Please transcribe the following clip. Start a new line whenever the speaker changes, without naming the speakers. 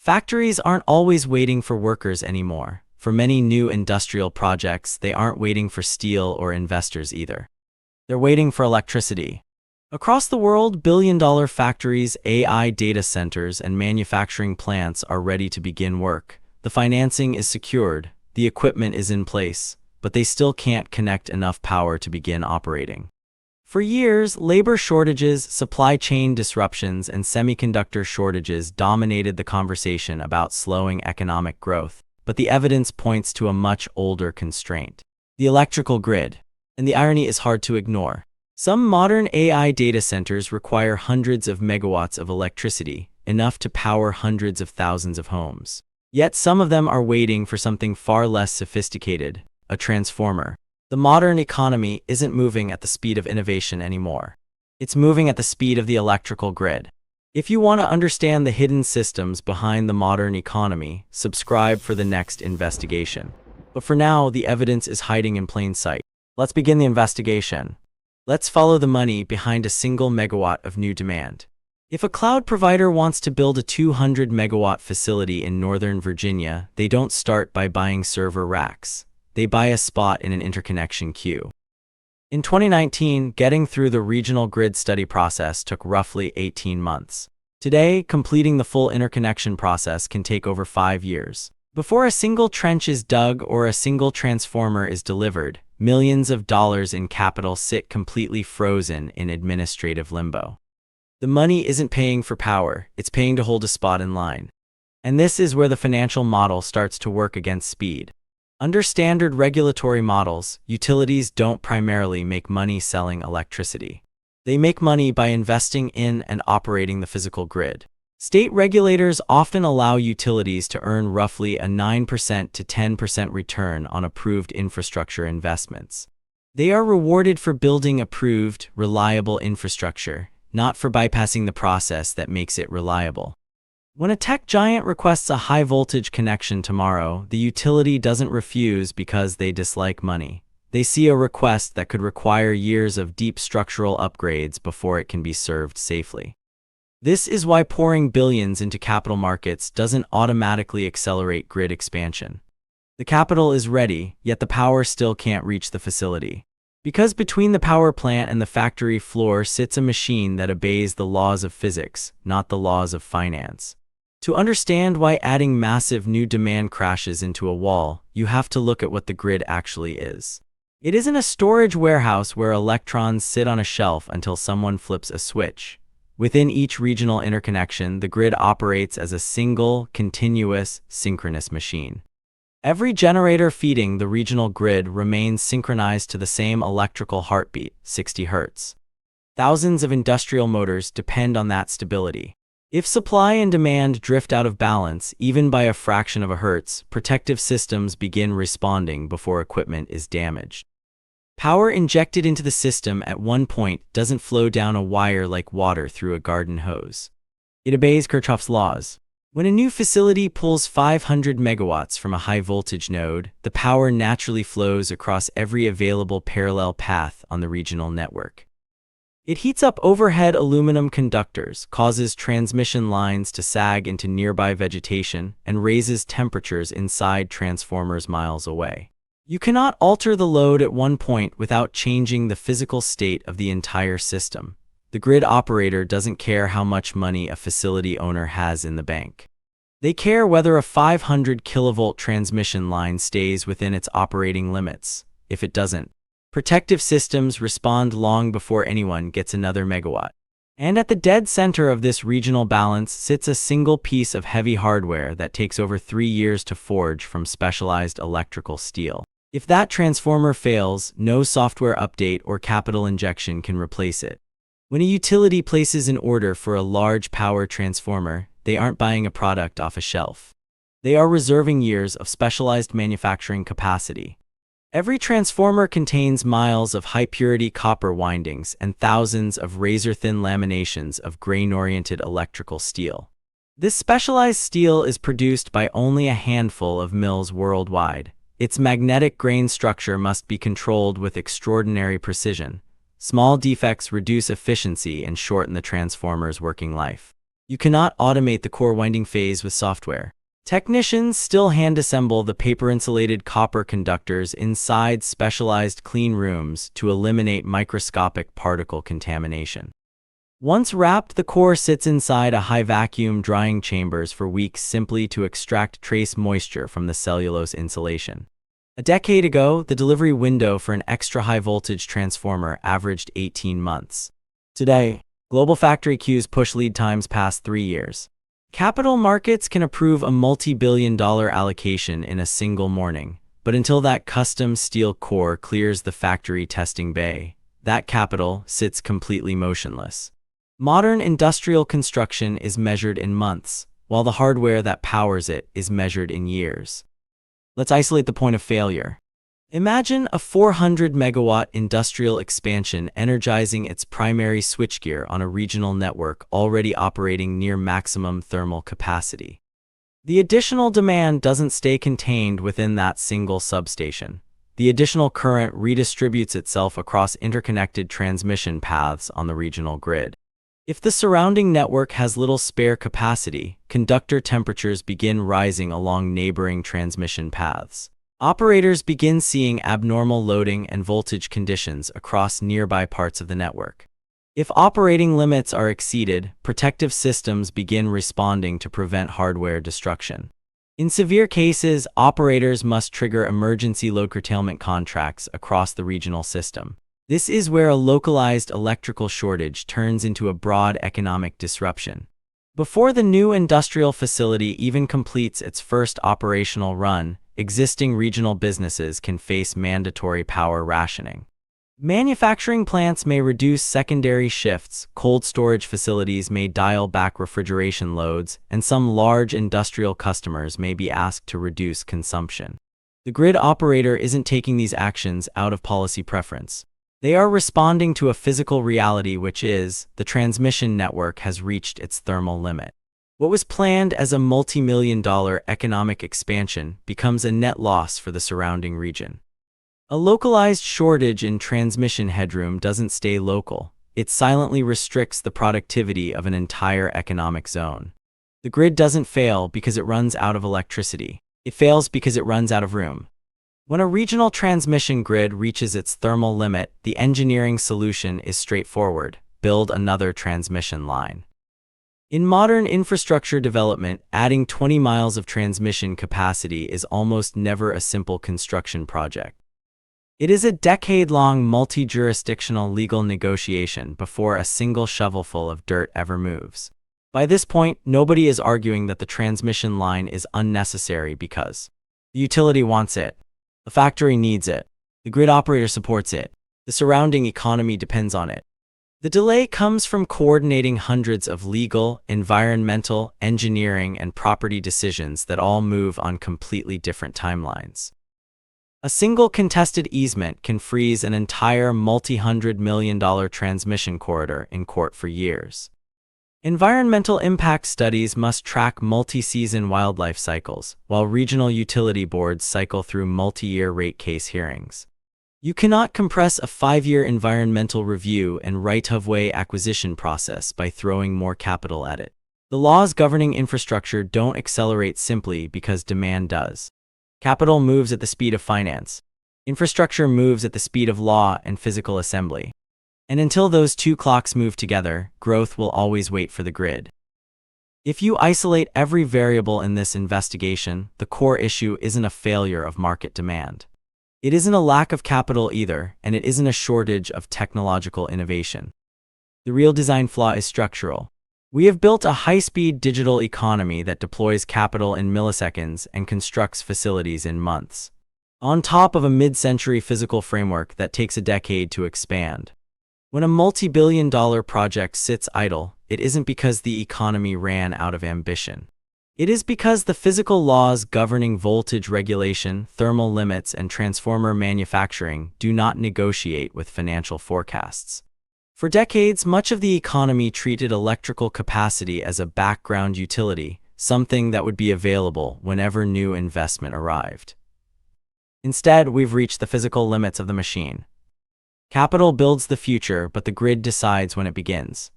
Factories aren't always waiting for workers anymore. For many new industrial projects, they aren't waiting for steel or investors either. They're waiting for electricity. Across the world, billion-dollar factories, AI data centers, and manufacturing plants are ready to begin work. The financing is secured, the equipment is in place, but they still can't connect enough power to begin operating. For years, labor shortages, supply chain disruptions, and semiconductor shortages dominated the conversation about slowing economic growth, but the evidence points to a much older constraint: the electrical grid. And the irony is hard to ignore. Some modern AI data centers require hundreds of megawatts of electricity, enough to power hundreds of thousands of homes. Yet some of them are waiting for something far less sophisticated: a transformer. The modern economy isn't moving at the speed of innovation anymore. It's moving at the speed of the electrical grid. If you want to understand the hidden systems behind the modern economy, subscribe for the next investigation. But for now, the evidence is hiding in plain sight. Let's begin the investigation. Let's follow the money behind a single megawatt of new demand. If a cloud provider wants to build a 200 megawatt facility in Northern Virginia, they don't start by buying server racks. They buy a spot in an interconnection queue. In 2019, getting through the regional grid study process took roughly 18 months. Today, completing the full interconnection process can take over 5 years. Before a single trench is dug or a single transformer is delivered, millions of dollars in capital sit completely frozen in administrative limbo. The money isn't paying for power, it's paying to hold a spot in line. And this is where the financial model starts to work against speed. Under standard regulatory models, utilities don't primarily make money selling electricity. They make money by investing in and operating the physical grid. State regulators often allow utilities to earn roughly a 9% to 10% return on approved infrastructure investments. They are rewarded for building approved, reliable infrastructure, not for bypassing the process that makes it reliable. When a tech giant requests a high-voltage connection tomorrow, the utility doesn't refuse because they dislike money. They see a request that could require years of deep structural upgrades before it can be served safely. This is why pouring billions into capital markets doesn't automatically accelerate grid expansion. The capital is ready, yet the power still can't reach the facility. Because between the power plant and the factory floor sits a machine that obeys the laws of physics, not the laws of finance. To understand why adding massive new demand crashes into a wall, you have to look at what the grid actually is. It isn't a storage warehouse where electrons sit on a shelf until someone flips a switch. Within each regional interconnection, the grid operates as a single, continuous, synchronous machine. Every generator feeding the regional grid remains synchronized to the same electrical heartbeat, 60 Hz. Thousands of industrial motors depend on that stability. If supply and demand drift out of balance, even by a fraction of a hertz, protective systems begin responding before equipment is damaged. Power injected into the system at one point doesn't flow down a wire like water through a garden hose. It obeys Kirchhoff's laws. When a new facility pulls 500 megawatts from a high-voltage node, the power naturally flows across every available parallel path on the regional network. It heats up overhead aluminum conductors, causes transmission lines to sag into nearby vegetation, and raises temperatures inside transformers miles away. You cannot alter the load at one point without changing the physical state of the entire system. The grid operator doesn't care how much money a facility owner has in the bank. They care whether a 500 kilovolt transmission line stays within its operating limits. If it doesn't, protective systems respond long before anyone gets another megawatt. And at the dead center of this regional balance sits a single piece of heavy hardware that takes over 3 years to forge from specialized electrical steel. If that transformer fails, no software update or capital injection can replace it. When a utility places an order for a large power transformer, they aren't buying a product off a shelf. They are reserving years of specialized manufacturing capacity. Every transformer contains miles of high-purity copper windings and thousands of razor-thin laminations of grain-oriented electrical steel. This specialized steel is produced by only a handful of mills worldwide. Its magnetic grain structure must be controlled with extraordinary precision. Small defects reduce efficiency and shorten the transformer's working life. You cannot automate the core winding phase with software. Technicians still hand-assemble the paper-insulated copper conductors inside specialized clean rooms to eliminate microscopic particle contamination. Once wrapped, the core sits inside a high-vacuum drying chambers for weeks simply to extract trace moisture from the cellulose insulation. A decade ago, the delivery window for an extra high-voltage transformer averaged 18 months. Today, global factory queues push lead times past 3 years. Capital markets can approve a multi-billion-dollar allocation in a single morning, but until that custom steel core clears the factory testing bay, that capital sits completely motionless. Modern industrial construction is measured in months, while the hardware that powers it is measured in years. Let's isolate the point of failure. Imagine a 400-megawatt industrial expansion energizing its primary switchgear on a regional network already operating near maximum thermal capacity. The additional demand doesn't stay contained within that single substation. The additional current redistributes itself across interconnected transmission paths on the regional grid. If the surrounding network has little spare capacity, conductor temperatures begin rising along neighboring transmission paths. Operators begin seeing abnormal loading and voltage conditions across nearby parts of the network. If operating limits are exceeded, protective systems begin responding to prevent hardware destruction. In severe cases, operators must trigger emergency load curtailment contracts across the regional system. This is where a localized electrical shortage turns into a broad economic disruption. Before the new industrial facility even completes its first operational run, existing regional businesses can face mandatory power rationing. Manufacturing plants may reduce secondary shifts, cold storage facilities may dial back refrigeration loads, and some large industrial customers may be asked to reduce consumption. The grid operator isn't taking these actions out of policy preference. They are responding to a physical reality, which is, the transmission network has reached its thermal limit. What was planned as a multi-million-dollar economic expansion becomes a net loss for the surrounding region. A localized shortage in transmission headroom doesn't stay local. It silently restricts the productivity of an entire economic zone. The grid doesn't fail because it runs out of electricity. It fails because it runs out of room. When a regional transmission grid reaches its thermal limit, the engineering solution is straightforward: build another transmission line. In modern infrastructure development, adding 20 miles of transmission capacity is almost never a simple construction project. It is a decade-long multi-jurisdictional legal negotiation before a single shovelful of dirt ever moves. By this point, nobody is arguing that the transmission line is unnecessary because the utility wants it, the factory needs it, the grid operator supports it, the surrounding economy depends on it. The delay comes from coordinating hundreds of legal, environmental, engineering, and property decisions that all move on completely different timelines. A single contested easement can freeze an entire multi-hundred-million-dollar transmission corridor in court for years. Environmental impact studies must track multi-season wildlife cycles, while regional utility boards cycle through multi-year rate case hearings. You cannot compress a 5-year environmental review and right-of-way acquisition process by throwing more capital at it. The laws governing infrastructure don't accelerate simply because demand does. Capital moves at the speed of finance. Infrastructure moves at the speed of law and physical assembly. And until those two clocks move together, growth will always wait for the grid. If you isolate every variable in this investigation, the core issue isn't a failure of market demand. It isn't a lack of capital either, and it isn't a shortage of technological innovation. The real design flaw is structural. We have built a high-speed digital economy that deploys capital in milliseconds and constructs facilities in months, on top of a mid-century physical framework that takes a decade to expand. When a multi-billion-dollar project sits idle, it isn't because the economy ran out of ambition. It is because the physical laws governing voltage regulation, thermal limits, and transformer manufacturing do not negotiate with financial forecasts. For decades, much of the economy treated electrical capacity as a background utility, something that would be available whenever new investment arrived. Instead, we've reached the physical limits of the machine. Capital builds the future, but the grid decides when it begins.